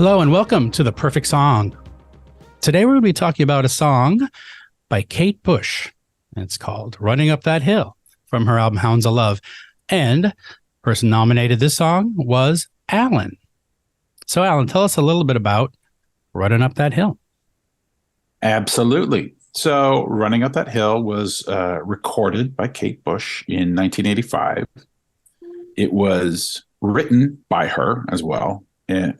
Hello and welcome to The Perfect Song. Today we're going to be talking about a song by Kate Bush. And it's called Running Up That Hill from her album Hounds of Love. And the person nominated this song was Alan. So Alan, tell us a little bit about Running Up That Hill. Absolutely. So Running Up That Hill was recorded by Kate Bush in 1985. It was written by her as well. And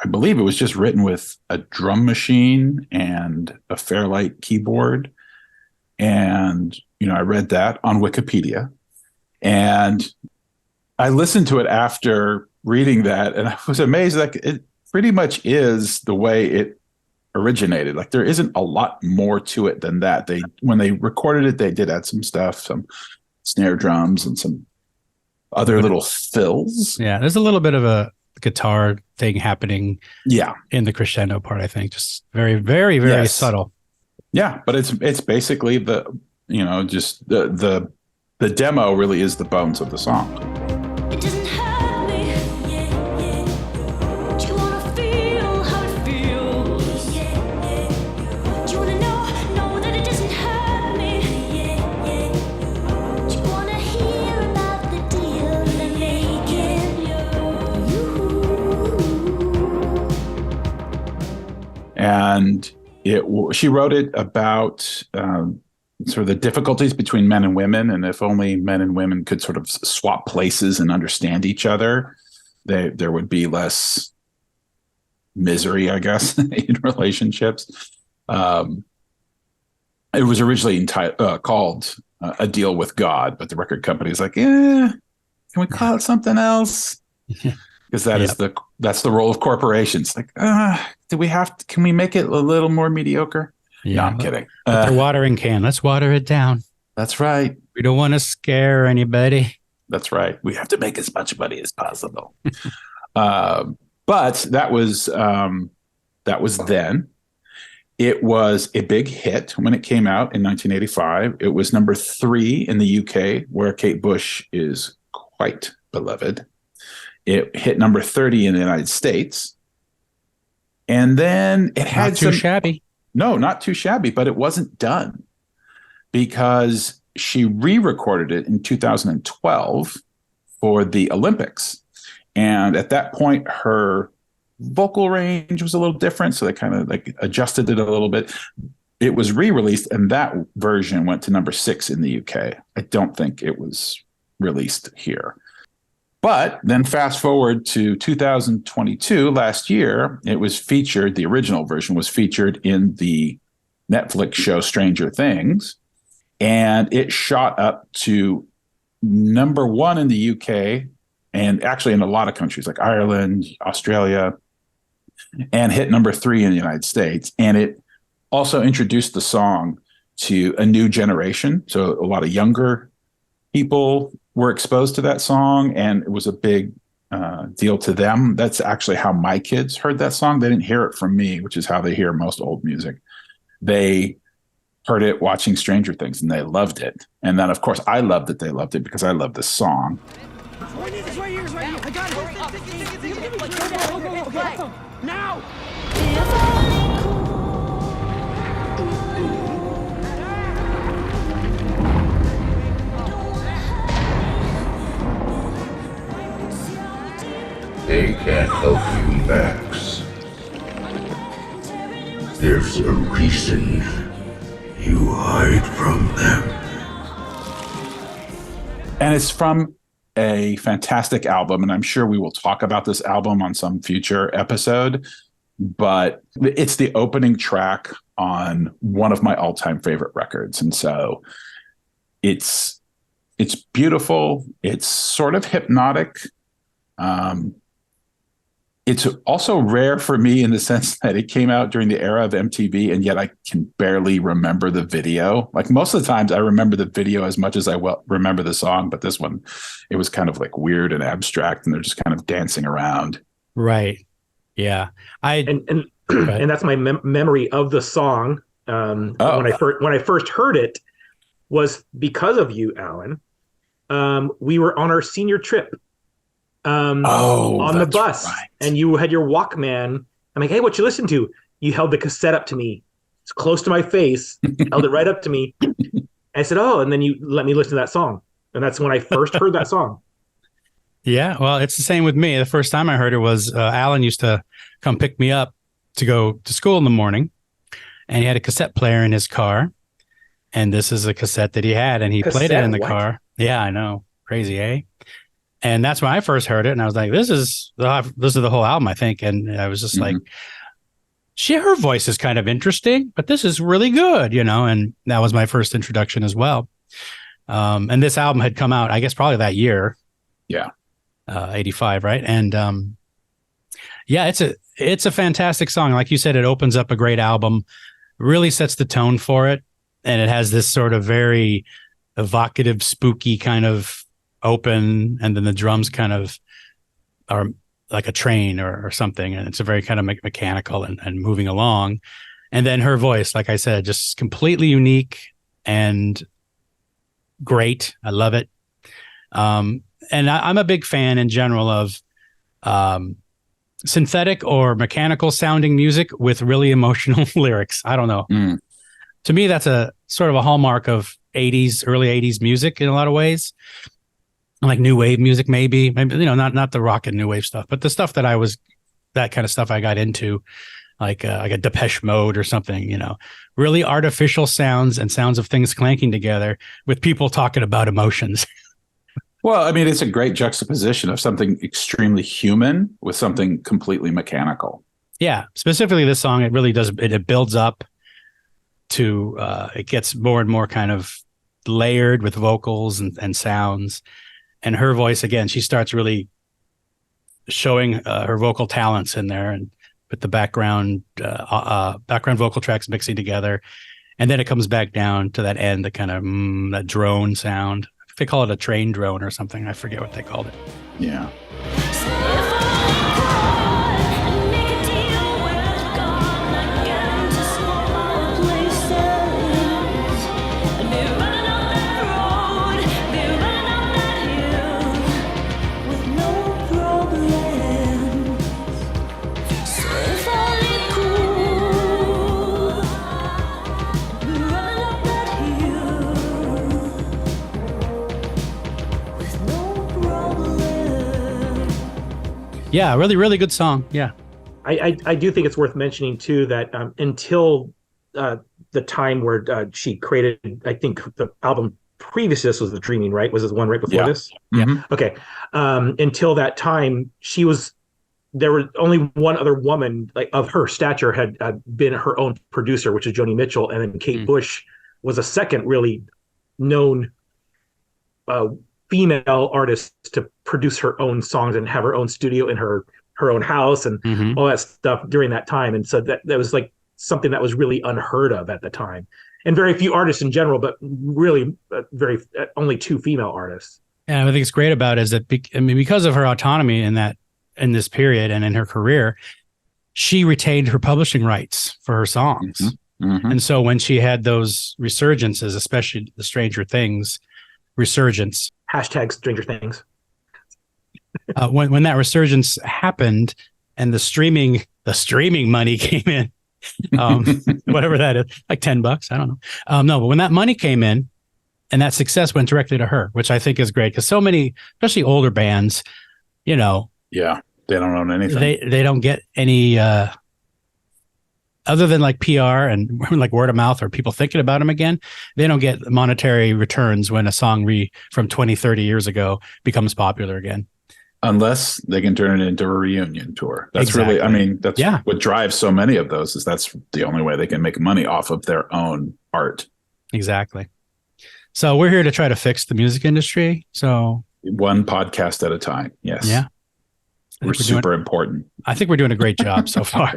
I believe it was just written with a drum machine and a Fairlight keyboard. And, I read that on Wikipedia. And I listened to it after reading that, and I was amazed that it pretty much is the way it originated. Like, there isn't a lot more to it than that. When they recorded it, they did add some stuff, some snare drums and some other little fills. Yeah, there's a little bit of a guitar thing happening in the crescendo part, I think. Just very, very, very subtle. Yeah, but it's basically the demo really is the bones of the song. It doesn't hurt me. Do you wanna feel how it feels? Do you wanna know that it doesn't hurt me? Do you wanna hear about the deal they're making? And she wrote it about sort of the difficulties between men and women, and if only men and women could sort of swap places and understand each other, there would be less misery, I guess, in relationships. It was originally called A Deal with God, but the record company is like, can we call it something else? Because that's the role of corporations. Like, can we make it a little more mediocre? Yeah, no, I'm kidding. The watering can. Let's water it down. That's right. We don't want to scare anybody. That's right. We have to make as much money as possible. But that was then. It was a big hit when it came out in 1985. It was number 3 in the UK, where Kate Bush is quite beloved. It hit number 30 in the United States. And then it had not too shabby. No, not too shabby, but it wasn't done because she re-recorded it in 2012 for the Olympics. And at that point, her vocal range was a little different, so they kind of like adjusted it a little bit. It was re-released, and that version went to number 6 in the UK. I don't think it was released here. But then fast forward to 2022, last year, it was featured, the original version was featured in the Netflix show Stranger Things, and it shot up to number 1 in the UK, and actually in a lot of countries like Ireland, Australia, and hit number 3 in the United States. And it also introduced the song to a new generation. So a lot of younger people were exposed to that song, and it was a big deal to them. That's actually how my kids heard that song. They didn't hear it from me, which is how they hear most old music. They heard it watching Stranger Things, and they loved it. And then, of course, I loved it. They loved it because I love this song. It's right here. I got it. Go. Now! They can't help you, Max. There's a reason you hide from them. And it's from a fantastic album, and I'm sure we will talk about this album on some future episode, but it's the opening track on one of my all-time favorite records. And so it's beautiful. It's sort of hypnotic. It's also rare for me in the sense that it came out during the era of MTV, and yet I can barely remember the video. Like, most of the times I remember the video as much as I remember the song, but this one, it was kind of like weird and abstract, and they're just kind of dancing around. Right. Yeah. And that's my memory of the song. When I first heard it was because of you, Alan. We were on our senior trip on the bus, right. And you had your Walkman I'm like, hey, what you listen to? You held the cassette up to me. It's close to my face, held it right up to me. I said, oh, and then you let me listen to that song. And that's when I first heard that song. Yeah, well, it's the same with me. The first time I heard it was Alan used to come pick me up to go to school in the morning, and he had a cassette player in his car, and this is a cassette that he had, and he played it in the car. Yeah, I know, crazy, eh? And that's when I first heard it, and I was like, "This is the whole album, I think." And I was just like, her voice is kind of interesting, but this is really good, And that was my first introduction as well. And this album had come out, I guess, probably that year. Yeah. 85, right? And yeah, it's a fantastic song. Like you said, it opens up a great album, really sets the tone for it, and it has this sort of very evocative, spooky kind of open, and then the drums kind of are like a train or something, and it's a very kind of mechanical and moving along. And then her voice, like I said, just completely unique and great. I love it. And I'm a big fan in general of synthetic or mechanical sounding music with really emotional lyrics. I don't know. To me, that's a sort of a hallmark of early 80s music in a lot of ways. Like new wave music, maybe, not the rock and new wave stuff, but the stuff that kind of stuff I got into, like a Depeche Mode or something, really artificial sounds and sounds of things clanking together with people talking about emotions. Well, I mean, it's a great juxtaposition of something extremely human with something completely mechanical. Yeah, specifically this song, it really does. It builds up to, it gets more and more kind of layered with vocals and sounds. And her voice, again, she starts really showing her vocal talents in there, and with the background vocal tracks mixing together. And then it comes back down to that end, the kind of that drone sound. They call it a train drone or something. I forget what they called it. Yeah. Yeah, really, really good song. Yeah. I do think it's worth mentioning, too, that until the time where she created, I think the album previous to this was The Dreaming, right? Was this one right before this? Yeah. Okay. Until that time, there was only one other woman of her stature had been her own producer, which is Joni Mitchell. And then Kate Bush was a second really known female artist to produce her own songs and have her own studio in her own house and all that stuff during that time. And so that was like something that was really unheard of at the time, and very few artists in general, but really only two female artists. And I think it's great about it is that because of her autonomy in this period and in her career, she retained her publishing rights for her songs. And so when she had those resurgences, especially the Stranger Things resurgence, hashtag Stranger Things. When that resurgence happened and the streaming money came in, whatever that is, like $10, I don't know. No, but when that money came in and that success went directly to her, which I think is great because so many, especially older bands, yeah, they don't own anything. They don't get any other than like PR and like word of mouth or people thinking about them again. They don't get monetary returns when a song from 20, 30 years ago becomes popular again. Unless they can turn it into a reunion tour. That's exactly. Really, I mean, that's what drives so many of those is that's the only way they can make money off of their own art. Exactly. So we're here to try to fix the music industry. So one podcast at a time. Yes. Yeah. We're super important. I think we're doing a great job so far.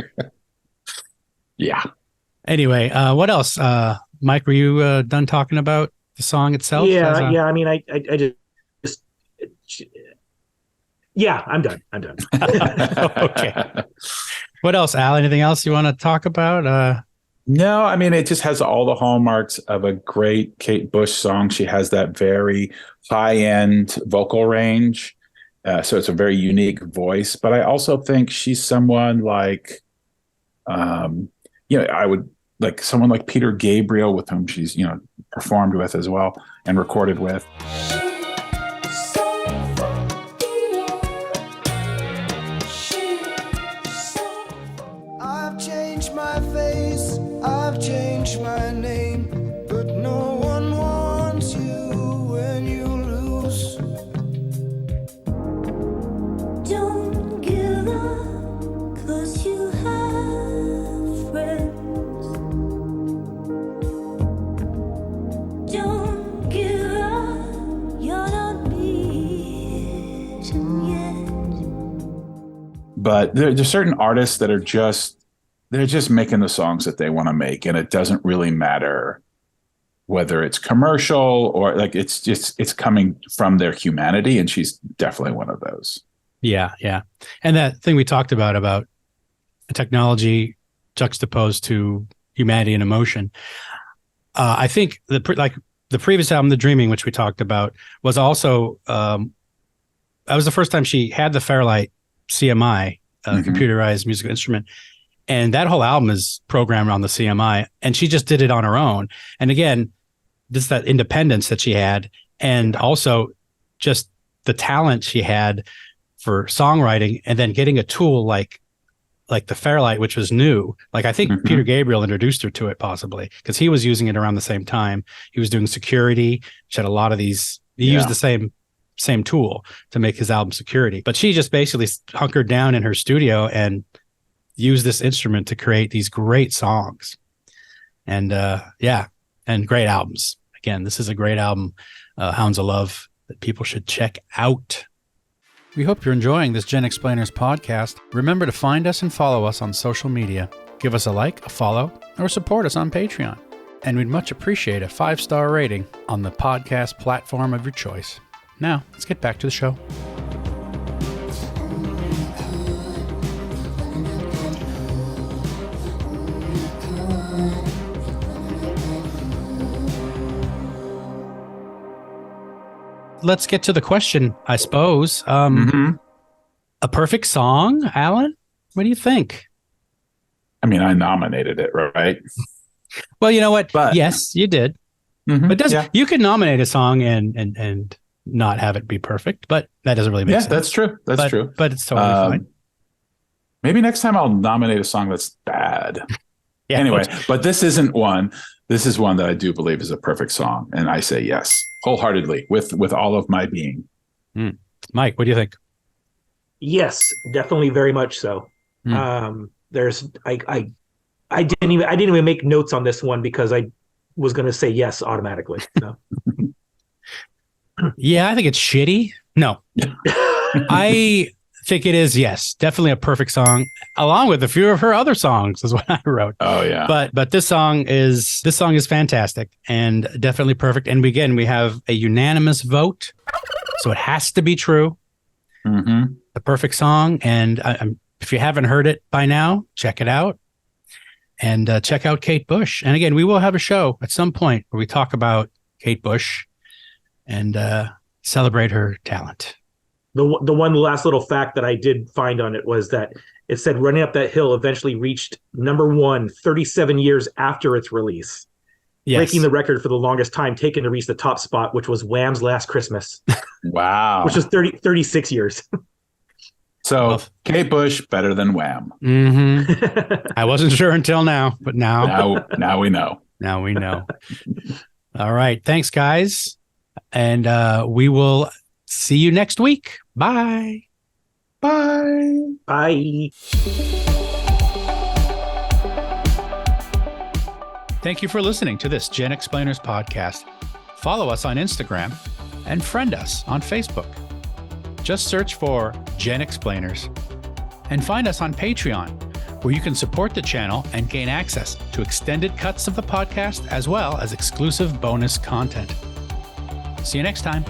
Yeah. Anyway, what else? Mike, were you done talking about the song itself? Yeah. I mean, I just yeah, I'm done. Okay. What else, Al? Anything else you want to talk about? No, I mean, it just has all the hallmarks of a great Kate Bush song. She has that very high-end vocal range. So it's a very unique voice. But I also think she's someone like I would like someone like Peter Gabriel, with whom she's, performed with as well and recorded with. I've changed my face, I've changed my name, but no one wants you when you lose. Don't give up, 'cause you have friends. Don't give up, you're not beaten yet. But there's certain artists that they're just making the songs that they want to make, and it doesn't really matter whether it's commercial or like it's coming from their humanity, and she's definitely one of those. Yeah. And that thing we talked about technology juxtaposed to humanity and emotion. I think the previous album, The Dreaming, which we talked about, was also that was the first time she had the Fairlight CMI, computerized musical instrument. And that whole album is programmed on the CMI, and she just did it on her own. And again, just that independence that she had, and also just the talent she had for songwriting, and then getting a tool like the Fairlight, which was new. Like, I think Peter Gabriel introduced her to it, possibly because he was using it around the same time. He was doing Security, which had a lot of these. He used the same tool to make his album Security, but she just basically hunkered down in her studio and use this instrument to create these great songs and great albums. Again, this is a great album, Hounds of Love, that people should check out. We hope you're enjoying this GenXplainers podcast. Remember to find us and follow us on social media. Give us a like, a follow, or support us on Patreon. And we'd much appreciate a 5-star rating on the podcast platform of your choice. Now, let's get back to the show. Let's get to the question, I suppose. A perfect song, Alan? What do you think? I mean, I nominated it, right? Well, you know what? But, yes, you did. But you can nominate a song and not have it be perfect, but that doesn't really make sense. Yeah, that's true. That's true. But it's totally fine. Maybe next time I'll nominate a song that's bad. Anyway, but this isn't one. This is one that I do believe is a perfect song, and I say yes, wholeheartedly, with all of my being. Mike, what do you think? Yes, definitely, very much so. There's I didn't even make notes on this one because I was going to say yes automatically. So. Yeah, I think it's shitty. No, I think it is. Yes, definitely a perfect song, along with a few of her other songs, is what I wrote. Oh yeah, but this song is fantastic and definitely perfect. And again, we have a unanimous vote, so it has to be true. The perfect song. And if you haven't heard it by now, check it out and check out Kate Bush. And again, we will have a show at some point where we talk about Kate Bush and celebrate her talent. The one last little fact that I did find on it was that it said Running Up That Hill eventually reached number 1 37 years after its release, breaking the record for the longest time taken to reach the top spot, which was Wham's Last Christmas. Wow. Which was 36 years. So Kate Bush better than Wham. I wasn't sure until now, but now we know. Now we know. All right. Thanks, guys. And we will see you next week. Bye. Bye. Bye. Thank you for listening to this GenXplainers podcast. Follow us on Instagram and friend us on Facebook. Just search for GenXplainers and find us on Patreon, where you can support the channel and gain access to extended cuts of the podcast as well as exclusive bonus content. See you next time.